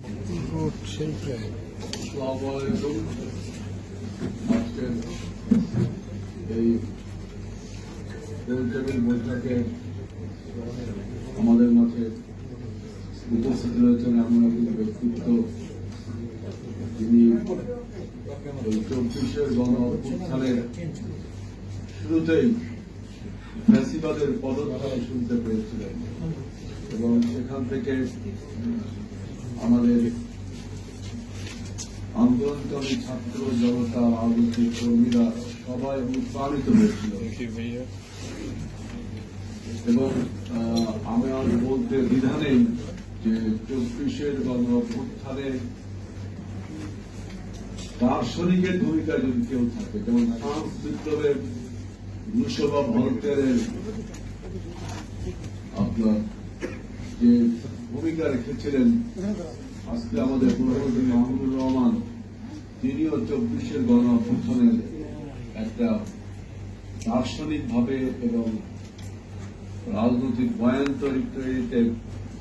আজকের এই গোলটেবিল বৈঠকে আমাদের মাঝে উপস্থিত রয়েছেন এমন একজন ব্যক্তিত্ব যিনি এই 24-এর গণ অভ্যুত্থানের শুরুতেই ফ্যাসিবাদের পদধ্বনি শুনতে পেয়েছিলেন এবং সেখান থেকে আমাদের আন্দোলনকারী ছাত্র জনতা রাজনৈতিক কর্মীরা সবাই অনুপ্রাণিত হয়েছিল এবং আমি আর বলতে দ্বিধা নেই যে 24-এর গণ অভ্যুত্থানে দার্শনিকের ভূমিকা যদি কেউ থাকে, যেমন ফ্রান্স বিপ্লবের রুশো বা ভলতেয়ারের আপনার যে ভূমিকা রেখেছিলেন, আজকে আমাদের পূর্ববর্তী মাহমুদুর রহমান তিনিও 24-এর গণ অভ্যুত্থানের একটা দার্শনিকভাবে এবং রাজনৈতিক বয়ান তৈরিতে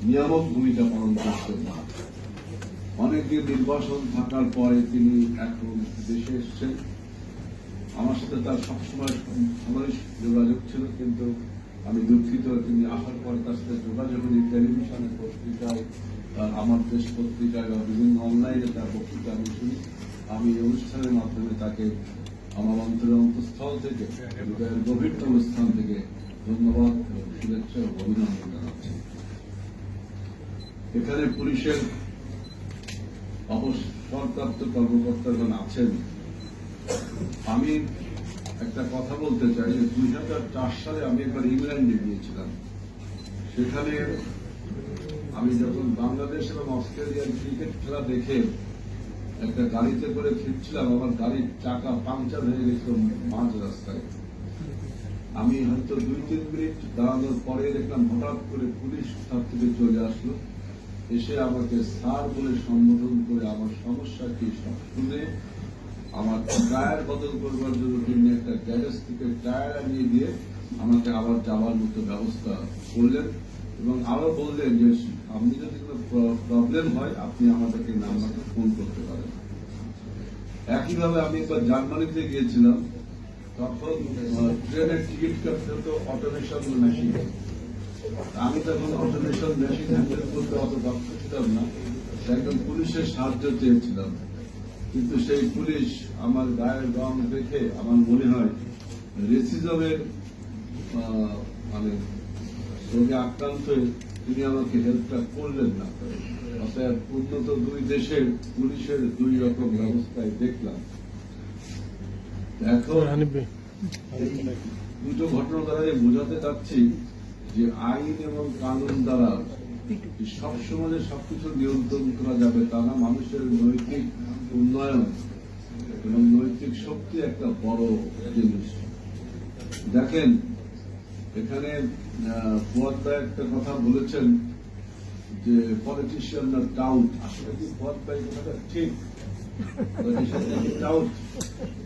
নিয়ামক ভূমিকা পালন করছেন। অনেকদিন নির্বাসন থাকার পরে তিনি এখন দেশে এসছেন। আমার সাথে তার সবসময় আমারই যোগাযোগ ছিল, কিন্তু আমি দুঃখিত তিনি আসার পরে তার সাথে যোগাযোগ হয়নি। টেলিভিশনের পত্রিকায়, আমার দেশ পত্রিকায় বা বিভিন্ন অনলাইনে তার বক্তৃতা আমি শুনি। আমি এই অনুষ্ঠানের মাধ্যমে তাকে আমার অন্তরের অন্তঃস্থল থেকে, হৃদয়ের গভীরতম স্থান থেকে ধন্যবাদ, শুভেচ্ছা ও অভিনন্দন জানাচ্ছি। এখানে পুলিশের অবসরপ্রাপ্ত কর্মকর্তাগণ আছেন। আমি একটা কথা বলতে চাই যে 2004 সালে আমি একবার ইংল্যান্ডে গিয়েছিলাম। সেখানে আমি যখন বাংলাদেশ এবং অস্ট্রেলিয়ার ক্রিকেট খেলা দেখে একটা গাড়িতে করে ফিরছিলাম, আমার গাড়ির চাকা পাংচার হয়ে গেছিল মাঝ রাস্তায়। আমি হয়তো 2-3 মিনিট দাঁড়ানোর পরে দেখলাম হঠাৎ করে পুলিশ তার থেকে চলে আসলো, এসে আমাকে স্যার বলে সম্বোধন করে আমার সমস্যা কি সব শুনে আমার টায়ার বদল করবার জন্য তিনি একটা গ্যারেজ থেকে টায়ার আনিয়ে দিয়ে আমাকে আবার যাওয়ার মতো ব্যবস্থা করলেন এবং আরো বললেন যে আপনি যদি কোনো প্রবলেম হয় আপনি আমাদেরকে নাম্বারে ফোন করতে পারেন। একইভাবে আমি একবার জার্মানিতে গিয়েছিলাম, তখন ট্রেনের টিকিট কাটতে হতো অটোমেশন মেশিন। আমি তখন অটোমেশন মেশিন হ্যান্ডেল করতে অত দক্ষ ছিলাম না, একজন পুলিশের সাহায্য চেয়েছিলাম। কিন্তু সেই পুলিশ আমার গায়ের রং দেখে আমার মনে হয় রেসিজমের মানে রোগে আক্রান্ত হয়ে তিনি আমাকে হেল্পটা করলেন না। অর্থাৎ উন্নত দুই দেশের পুলিশের দুই রকম ব্যবস্থায় দেখলাম। এখন দুটো ঘটনা দ্বারা বোঝাতে চাচ্ছি যে আইন এবং কানুন দ্বারা সবসময় সবকিছু নিয়ন্ত্রণ করা যাবে তা না। মানুষের নৈতিক উন্নয়ন এবং নৈতিক শক্তি একটা বড় জিনিস। দেখেন, এখানে ফুয়াদ ভাই একটা কথা বলেছেন যে পলিটিশিয়ানরা টাউট। আসলে কি ফুয়াদ ভাই কথাটা ঠিক? টাউট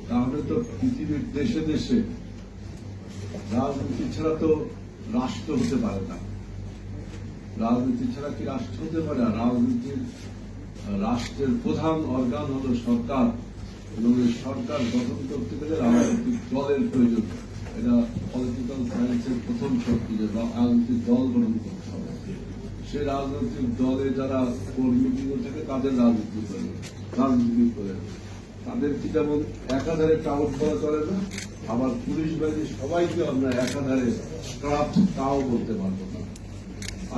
তাহলে তো পৃথিবীর দেশে দেশে রাজনীতি ছাড়া তো রাষ্ট্র হতে পারে না। রাজনীতি ছাড়া কি রাষ্ট্র হতে পারে? রাষ্ট্রের প্রধান অর্গান হল সরকার এবং এই সরকার গঠন করতে গেলে রাজনৈতিক দলের প্রয়োজন। এটা পলিটিক্যাল সায়েন্সের প্রথম শক্তি, যে রাজনৈতিক দল গঠন করতে হবে। সে রাজনৈতিক দলে যারা কর্মীগুলো থাকে তাদের রাজনীতি করে তাদের কি যেমন একাধারে টাউট করা চলে না, আবার পুলিশ বাহিনী সবাইকে আমরা একাধারে ক্রাফট তাও বলতে পারবো না।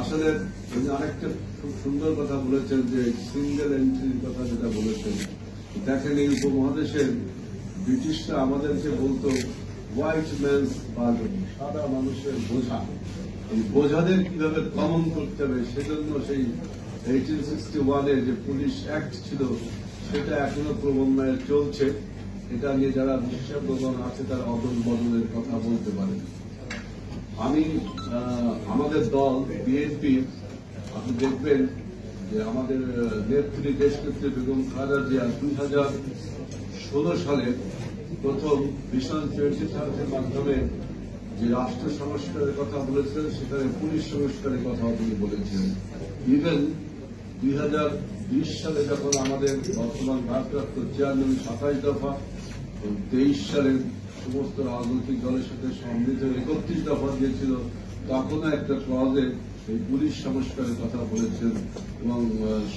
আসলে উনি আরেকটা খুব সুন্দর কথা বলেছেন যে সিঙ্গেল এন্ট্রির কথা যেটা বলেছেন। দেখেন, এই উপমহাদেশের ব্রিটিশরা আমাদেরকে বলতো হোয়াইট ম্যানস বার্ডেন, সাদা মানুষের বোঝা। এই বোঝাদের কিভাবে দমন করতে হবে সেজন্য সেই 1861-এ যে পুলিশ অ্যাক্ট ছিল সেটা এখনো ক্রমান্বয়ে চলছে। এটা নিয়ে যারা বিশেষজ্ঞগণ আছে তারা অদল বদলের কথা বলতে পারে। আমি আমাদের দল বিএনপি, আপনি দেখবেন যে আমাদের নেত্রী দেশনেত্রী বেগম খালেদা জিয়া 2016 সালে প্রথম ভিশন 2030 মাধ্যমে যে রাষ্ট্র সংস্কারের কথা বলেছিলেন সেখানে পুলিশ সংস্কারের কথা তিনি বলেছিলেন। ইভেন 20 সালে যখন আমাদের বর্তমান ভারপ্রাপ্ত চেয়ারম্যান 27 দফা এবং 23 সালে সমস্ত রাজনৈতিক দলের সাথে সমৃদ্ধ 31 দফা দিয়েছিল, তখনও একটা ক্লজে এই পুলিশ সংস্কারের কথা বলেছেন এবং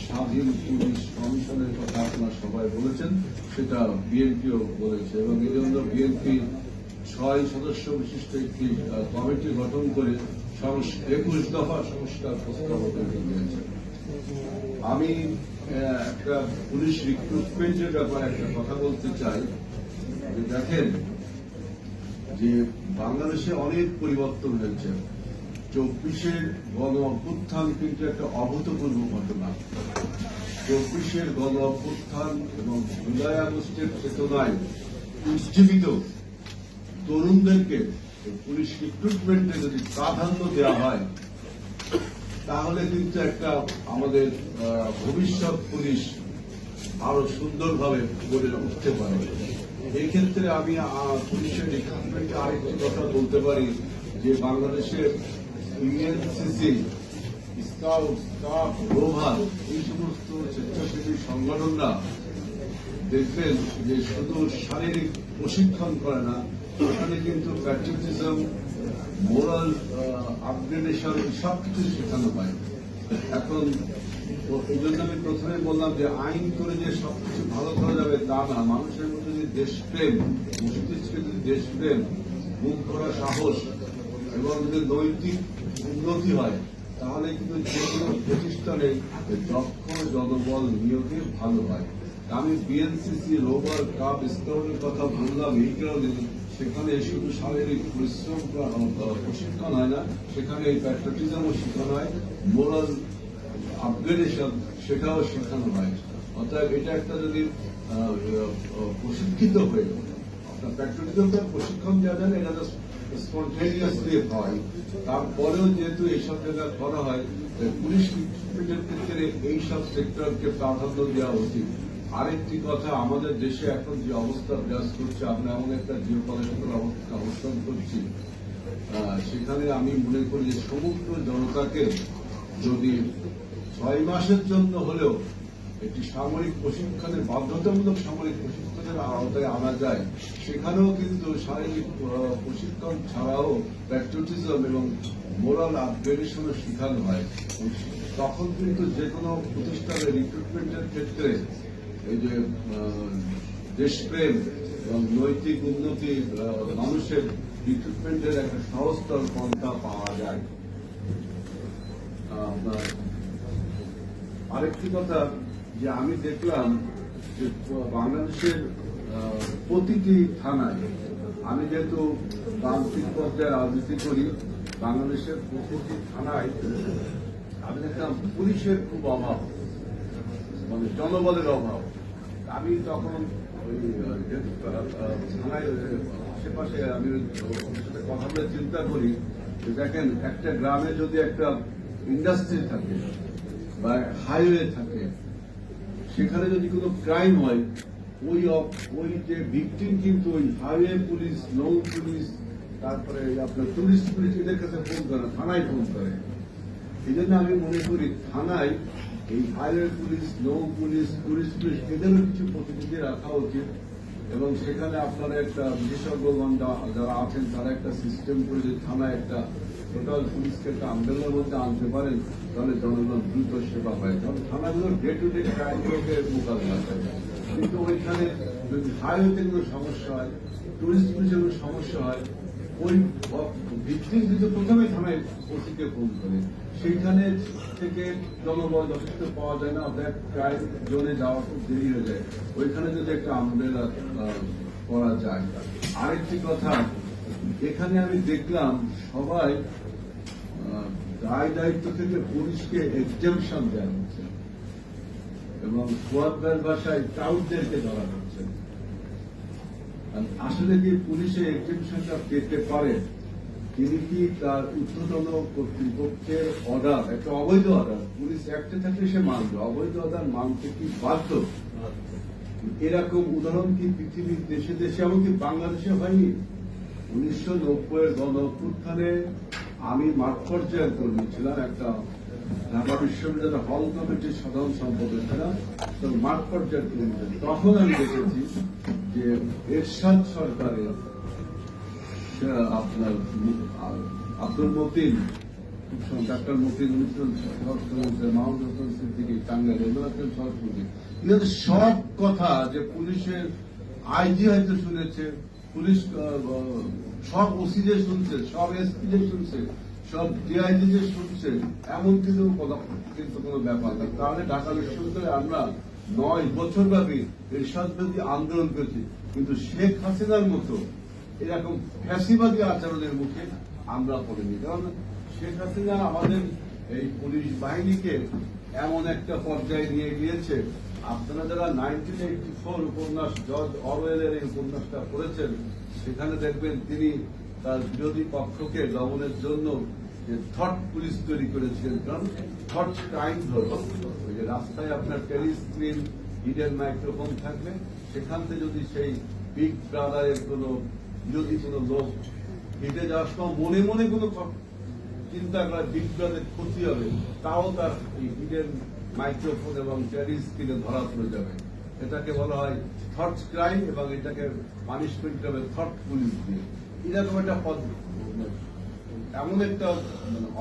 স্বাধীন পুলিশ কমিশনের কথা আপনারা সবাই বলেছেন, সেটা বিএনপিও বলেছে এবং এই জন্য বিএনপি 6 সদস্য বিশিষ্ট একটি কমিটি গঠন করে 21 দফা সংস্কার প্রস্তাব দিয়েছে। আমি একটা পুলিশ রিক্রুটমেন্টের ব্যাপারে একটা কথা বলতে চাই। দেখেন যে বাংলাদেশে অনেক পরিবর্তন হয়েছে। 24-এর গণ অভ্যুত্থান কিন্তু একটা অভূতপূর্ব ঘটনা। 24-এর গণ অভ্যুত্থান এবং জুলাই আগস্টের চেতনায় উজ্জীবিত তরুণদেরকে পুলিশ রিক্রুটমেন্টে যদি প্রাধান্য দেওয়া হয়, তাহলে কিন্তু একটা আমাদের ভবিষ্যৎ পুলিশ আরো সুন্দরভাবে গড়ে উঠতে পারে। এই ক্ষেত্রে আমি পুলিশের রিক্রুটমেন্টে আরেকটি কথা বলতে পারি যে বাংলাদেশের ইউএনসিসি, স্কাউট, স্টাফ, রোভার, এই সমস্ত স্বেচ্ছাসেবী সংগঠনরা দেখবেন যে শুধু শারীরিক প্রশিক্ষণ করে না, ওখানে কিন্তু প্যাট্রিয়টিজম, মোরাল আপগ্রেডেশন সবকিছু শেখানো হয়। এখন এই জন্য আমি প্রথমে বললাম যে আইন করে যে সবকিছু ভালো করা যাবে তা না, মানুষের মধ্যে যদি দেশপ্রেম, মস্তিষ্কে যদি দেশপ্রেম, মুখ করা সাহস এবং যদি নৈতিক উন্নতি হয়, তাহলে কিন্তু যে কোনো প্রতিষ্ঠানে দক্ষ জনবল নিয়োগে ভালো হয়। আমি বিএনসিসি, রোভার, কাব, স্কাউটের কথা বললাম এই কারণে, সেখানে শুধু শারীরিক পরিশ্রম প্রশিক্ষণ হয় না, সেখানে এই প্যাট্রিয়টিজমও শেখানো হয়, মোরাল আপগ্রেডেশন সেটাও শেখানো হয়। অর্থাৎ এটা একটা যদি প্রশিক্ষিত হয়ে আপনার প্যাট্রিয়টিজমটা প্রশিক্ষণ দেওয়া যায় না, এটা স্পন্টেনিয়াসলি হয়। তারপরেও যেহেতু এইসব জায়গা করা হয়, পুলিশ রিক্রুটমেন্টের ক্ষেত্রে এইসব সেক্টরকে প্রাধান্য দেওয়া উচিত। আরেকটি কথা, আমাদের দেশে এখন যে অবস্থা বিরাজ করছে, আমরা এমন একটা জিওপলিটিক্যাল অবস্থান করছি, সেখানে আমি মনে করি যে সমগ্র জনতাকে যদি 6 মাসের জন্য হলেও একটি সামরিক প্রশিক্ষণের, বাধ্যতামূলক সামরিক প্রশিক্ষণের আওতায় আনা যায়, সেখানেও কিন্তু শারীরিক প্রশিক্ষণ ছাড়াও প্যাট্রিয়টিজম এবং মোরাল আপগ্রেডেশনও শেখানো হয়। তখন কিন্তু যে কোনো প্রতিষ্ঠানের রিক্রুটমেন্টের ক্ষেত্রে এই যে দেশপ্রেম এবং নৈতিক উন্নতি, মানুষের রিক্রুটমেন্টের একটা সহজতর পন্থা পাওয়া যায়। আরেকটি কথা যে আমি দেখলাম যে বাংলাদেশের প্রতিটি থানায়, আমি যেহেতু তান্ত্রিক পর্যায়ে রাজনীতি করি, বাংলাদেশের প্রতিটি থানায় আমি দেখলাম পুলিশের খুব অভাব, মানে জনবলের অভাব। আমি তখন ওই থানায় আশেপাশে আমি সাথে কথা বলে চিন্তা করি যে দেখেন, একটা গ্রামে যদি একটা ইন্ডাস্ট্রি থাকে বা হাইওয়ে থাকে, সেখানে যদি কোনো ক্রাইম হয়, ওই যে ভিকটিম কিন্তু ওই হাইওয়ে পুলিশ, নৌ পুলিশ, তারপরে আপনার টুরিস্ট পুলিশ, এদের কাছে ফোন করে, থানায় ফোন করে। এই জন্য আমি মনে করি থানায় এই হাইওয়ে পুলিশ, নৌ পুলিশ, টুরিস্ট পুলিশ, এদেরও কিছু প্রতিনিধি রাখা উচিত এবং সেখানে আপনারা একটা বিশেষজ্ঞগণ যারা আছেন তারা একটা সিস্টেম করে যে থানায় একটা টোটাল পুলিশকে একটা আন্দোলনের মধ্যে আনতে পারেন, তাহলে জনগণ দ্রুত সেবা পায়। কারণ থানাগুলোর ডে টু ডে ক্রাইমগুলোকে মোকাবিলা করে, কিন্তু ওইখানে যদি হাইওয়েতে কোনো সমস্যা হয়, টুরিস্ট পুলিশের কোনো সমস্যা হয়, ওই ভিত্তিক কিন্তু প্রথমে থানায় ওসিকে ফোন করে, সেইখানে থেকে জনবল যথেষ্ট পাওয়া যায় না, অর্থাৎ ক্রাইম জোনে যাওয়া খুব দেরি হয়ে যায়। ওইখানে যদি একটা আমব্রেলা করা যায়। আরেকটি কথা, এখানে আমি দেখলাম সবাই দায় দায়িত্ব থেকে পুলিশকে এক্সেমশন দেওয়া হচ্ছে এবং সোয়াদার ভাষায় টাউটদেরকে ধরা হচ্ছে। আসলে কি পুলিশে এক্সেমশনটা পেতে পারে? তিনি কি তার ঊর্ধ্বতন কর্তৃপক্ষের অর্ডার, একটা অবৈধ অর্ডার, পুলিশ অ্যাক্টে থাকলে সে মানবে, অবৈধ অর্ডার মানতে কি বাধ্য? এরকম উদাহরণ কি পৃথিবীর দেশে দেশে, এমনকি বাংলাদেশে হয়নি? 1990-এর গণ অভ্যুত্থানে আমি মাঠ পর্যায়ের কর্মী ছিলাম, একটা ঢাকা বিশ্ববিদ্যালয়ের হল কমিটির সাধারণ সম্পাদক ছিলাম, তো মাঠ পর্যায়ে তখন আমি দেখেছি যে এরশাদ সরকারের আপনার আব্দুল মতিন, ডাক্তার মতিন, মাহমুদ হাসান সিদ্দিকী টাঙ্গাইল, এগুলো সরস্বতী, এদের সব কথা যে পুলিশের আইজি হয়তো শুনেছে, পুলিশ সব ওসি যে শুনছে, সব এসপি যে শুনছে, সব ডিআইজি যে শুনছে, এমন কিন্তু কোনো ব্যাপার না। তাহলে ঢাকা বিশ্ববিদ্যালয়ে আমরা 9 বছর ব্যাপী এরশাদবিরোধী আন্দোলন করেছি, কিন্তু শেখ হাসিনার মতো এরকম ফ্যাসিবাদী আচরণের মুখে আমরা পড়িনি। কারণ শেখ হাসিনা আমাদের এই পুলিশ বাহিনীকে এমন একটা পর্যায়ে নিয়ে গিয়েছে, আপনারা যারা 1984 উপন্যাস জর্জ অরওয়েলের এই উপন্যাসটা পড়েছেন, সেখানে দেখবেন তিনি তার বিরোধী পক্ষকে দমনের জন্য যে থট পুলিশ তৈরি করেছিলেন। কারণ থট ক্রাইম ধরো, ওই যে রাস্তায় আপনার টেলিস্ক্রিন, হিডেন মাইক্রোফোন থাকবে, সেখান থেকে যদি সেই বিগ ব্রাদারের কোনো বিরোধী কোনো লোক হেঁটে যাওয়ার সময় মনে মনে কোনো চিন্তা করে বিগ ব্রাদারের ক্ষতি হবে, তাও তার এই হিডেন মাইক্রোফোন এবং টেলিস্ক্রিনে ধরা পড়ে যাবে। এটাকে বলা হয় থট ক্রাইম, এবং এটাকে পানিশমেন্ট হবে থট পুলিশ দিয়ে। এরকম একটা এমন একটা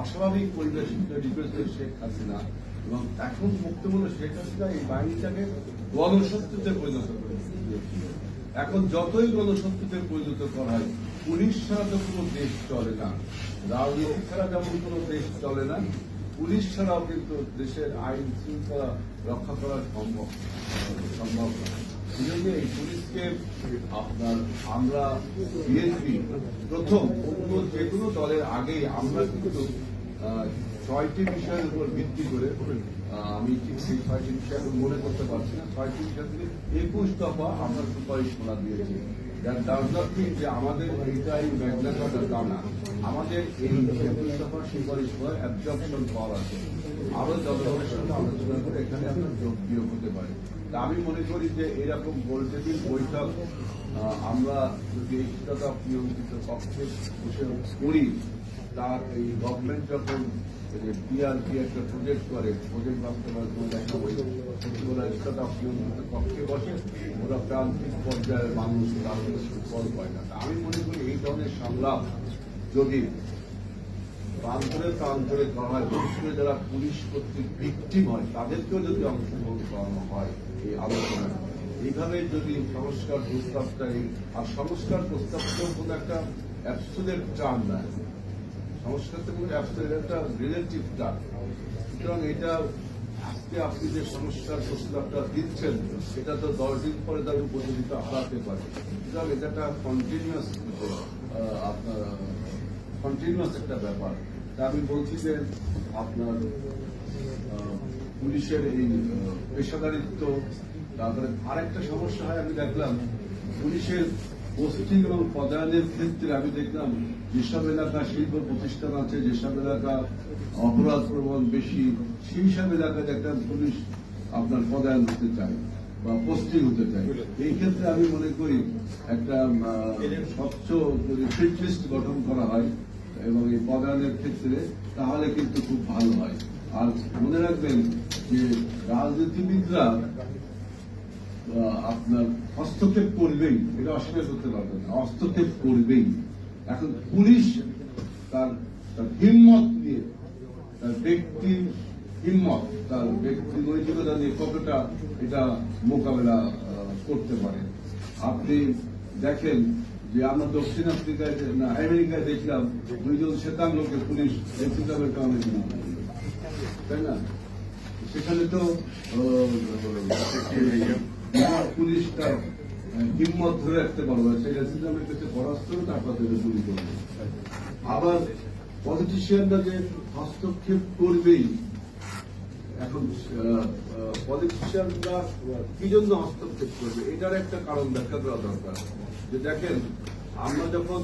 অস্বাভাবিক পরিবেশ তৈরি করেছে শেখ হাসিনা, এবং এখন বক্তব্য শেখ হাসিনা এই বাহিনীটাকে গণশক্তিতে পরিণত করেছে। এখন যতই গণশক্তিতে পরিণত করা হয়, পুলিশ ছাড়া তো কোনো দেশ চলে না, রাজনীতি ছাড়া যেমন কোনো দেশ চলে না, পুলিশ ছাড়াও কিন্তু দেশের আইন শৃঙ্খলা রক্ষা করা সম্ভব না। এই জন্য এই পুলিশকে আপনার আমরা বিএনপি প্রথম অন্য যে কোনো দলের আগেই আমরা কিন্তু 6টি বিষয়ের উপর ভিত্তি করে, আমি ঠিক সেই 6টি বিষয় এখন মনে করতে পারছি না, 6টি বিষয় থেকে 21 দফা আমরা সুপারিশ করা দিয়েছি। যে আমাদের এইটাই ম্যাগনাটা তা না, আমাদের এই 21 দফা সুপারিশ করার অ্যাবজর্পশন পাওয়ার আছে, আরো জনগণের সঙ্গে আলোচনা করে এখানে আপনার যোগ বিয়োগ হতে পারে। তা আমি মনে করি যে এরকম গোলটেবিল বৈঠক আমরা যদি এই নিয়ন্ত্রিত পক্ষে বসে করি, তার এই গভর্নমেন্ট যখন পিআরপি একটা প্রজেক্ট করে, প্রজেক্ট বাস্তবায়ন দেখা বই নিয়ন্ত্রিত পক্ষে বসে, ওরা প্রান্তিক পর্যায়ের মানুষ রাজনৈতিক ফল পায় না। আমি মনে করি এই ধরনের সংলাপ যদি প্রান্তরে করা হয়, বিশেষ করে যারা পুলিশ কর্তৃক ভিকটিম হয় তাদেরকেও যদি অংশগ্রহণ করানো হয় এই আলোচনায়, এইভাবে যদি সংস্কার প্রস্তাবটা, আর সংস্কার প্রস্তাবটাও কোনো একটা অ্যাবসোলিউট টার্ম না, সংস্কারটা কোনো অ্যাবসোলিউট একটা রিলেটিভ টার্ম। সুতরাং এটা আজকে আপনি যে সংস্কার প্রস্তাবটা দিচ্ছেন, এটা তো 10 দিন পরে তার উপযোগিতা হারাতে পারে। সুতরাং এটা একটা কন্টিনিউয়াস আপনার কন্টিনিউয়াস একটা ব্যাপার। তা আমি বলছি যে আপনার পুলিশের এই পেশাদারিত্ব, তারপরে আরেকটা সমস্যা হয়, আমি দেখলাম পুলিশের পোস্টিং এবং পদায়নের ক্ষেত্রে আমি দেখলাম যেসব এলাকা শিল্প প্রতিষ্ঠান আছে, যেসব এলাকা অপরাধ প্রবণ বেশি, সেই সব এলাকায় একটা পুলিশ আপনার পদায়ন হতে চায় বা পোস্টিং হতে চায়। এই ক্ষেত্রে আমি মনে করি একটা স্বচ্ছ যদি ফিট লিস্ট গঠন করা হয় এবং এই পদায়নের ক্ষেত্রে, তাহলে কিন্তু খুব ভালো হয়। আর মনে রাখবেন যে রাজনীতিবিদরা আপনার হস্তক্ষেপ করবেই, এটা অস্বীকার করতে পারবেন না, হস্তক্ষেপ করবেই। এখন পুলিশ তার হিম্মত নিয়ে, তার ব্যক্তি হিম্মত, তার ব্যক্তি নৈতিকতা নিয়ে কতটা এটা মোকাবেলা করতে পারে। আপনি দেখেন যে আমরা দক্ষিণ আফ্রিকায় না আমেরিকায় দেখলাম 2 জন শ্বেতাঙ্গকে পুলিশ এর কারণে, তাই না? সেখানে তো পুলিশ তার হিম্মত ধরে রাখতে পারবে, সেই রেসিডেন্টের কাছে পরাস্ত তারপর থেকে গুলি করবে। আবার পলিটিশিয়ানরা যে হস্তক্ষেপ করবেই, এখন পলিটিশিয়ানরা কি জন্য হস্তক্ষেপ করবে, এটার একটা কারণ ব্যাখ্যা করা দরকার। যে দেখেন, আমরা যখন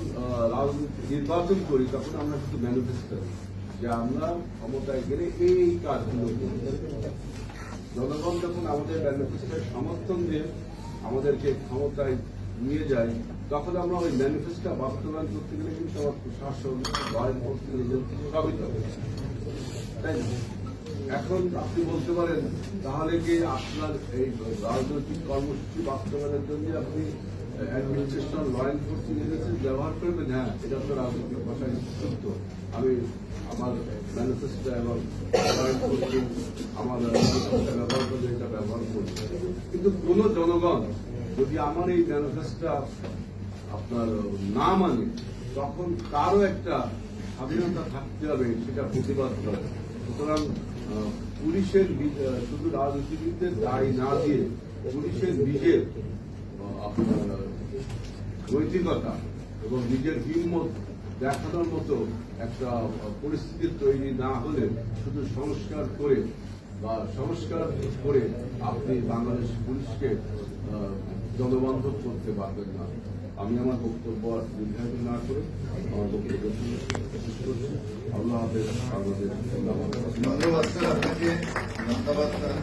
নির্বাচন করি তখন আমরা শুধু ম্যানিফেস্টো যে আমরা ক্ষমতায় গেলে এই কাজগুলো করব। জনগণ যখন আমাদের ম্যানিফেস্টোর সমর্থন দিয়ে আমাদেরকে ক্ষমতায় নিয়ে যায়, তখন আমরা ওই ম্যানিফেস্টো বাস্তবায়ন করতে গেলে কিন্তু আমার প্রশাসন, সবই তো, তাই না? এখন আপনি বলতে পারেন তাহলে কি আপনার এই রাজনৈতিক কর্মসূচি বাস্তবায়নের জন্য আপনি অ্যাডমিনিস্ট্রেশন ল এনফোর্সিং এজেন্সি ব্যবহার করবেন? হ্যাঁ, এটা তো রাজনৈতিক ভাষায় সত্য। আমি আমার ম্যানিফেস্টো এবং ল এনফোর্সিং আমার ম্যানিফেস্টো ব্যবহার করে এটা ব্যবহার করছি। কিন্তু কোন জনগণ যদি আমার এই ম্যানিফেস্টো আপনার না মানে, তখন কারো একটা স্বাধীনতা থাকতে হবে সেটা প্রতিবাদ করে। সুতরাং পুলিশের শুধু রাজনীতিবিদদের দায় না দিয়ে পুলিশের নিজের আপনার নৈতিকতা এবং নিজের হিম্মত দেখানোর মতো একটা পরিস্থিতি তৈরি না হলে শুধু সংস্কার করে আপনি বাংলাদেশ পুলিশকে দলবন্ধ করতে পারবেন না। আমি আমার বক্তব্য দীর্ঘায়িত না করে আমার বক্তব্য শেষ করছি। আল্লাহ হাফেজ। ধন্যবাদ স্যার, আপনাকে ধন্যবাদ স্যার।